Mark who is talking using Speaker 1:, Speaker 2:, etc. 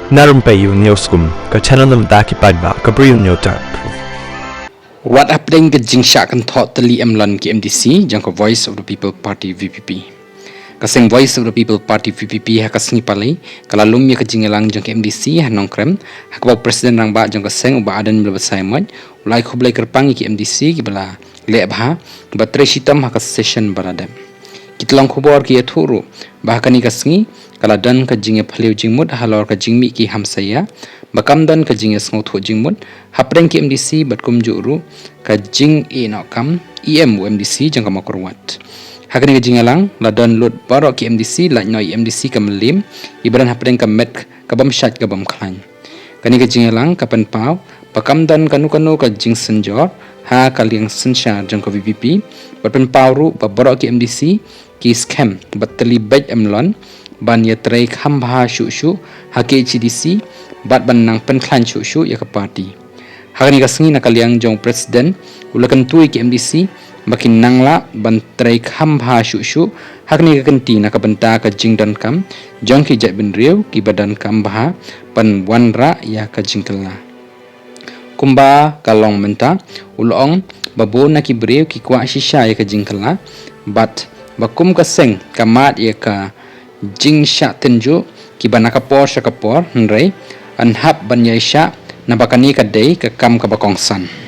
Speaker 1: Na Rympei U channel nabynta ki paidbah Bri U Hynñiewtrep.
Speaker 2: What hapdeng ke jingshah kynthoh tylli mlon ki MDC jong Voice of the People Party VPP. Kaseng Voice of the People Party VPP hakasngi palai kalalum ya ke jingelang jong MDC hanong krem hakbaw presiden rang ba jong kaseng uba adan mel besai moj ulai Khublei Shibun ki MDC ki bala lebha batre shitam hakas session baradem. Kitlang khubor ki athuru bahkani kasngi kala dan ka jinge phaliu jingmut halor ka jingmi ki hamsaya bakam dan ka jinge sngoth jingmut hapdeng ki MDC batkum juru ka jing inokam EM MDC jang kamakurwat hakani ka jingalang la dan lut baroh ki MDC la noi MDC ka melim ibran hapdeng ka met ka bam shat ka bam khlan kani ka jingalang ka pen pau bakam dan kanu ka jing senjor ha kaliang senshar jang ka VPP batpen pau ba baroh ki MDC ki scam batli bej mlon ban ya trei khambha shu hake CDC bat ban nang pen khlan shu ya ka party hakani ka sngi na kaliang jong presiden ulakan tui ki MDC bakin nangla ban trei khambha shu hakani ka kanti na ka banta ka jingdan kam jong ki jai bin riu ki badan kambha pan wanra ya ka jingkala kumba kalong menta ulong babo na ki breu ki kwa shisha ya ka jingkala bat bakum ka seng kamat ya ka jingshah tenju ki banaka por nrei anhap banyai sha nabakani ka dei ka kam ka bakongsan.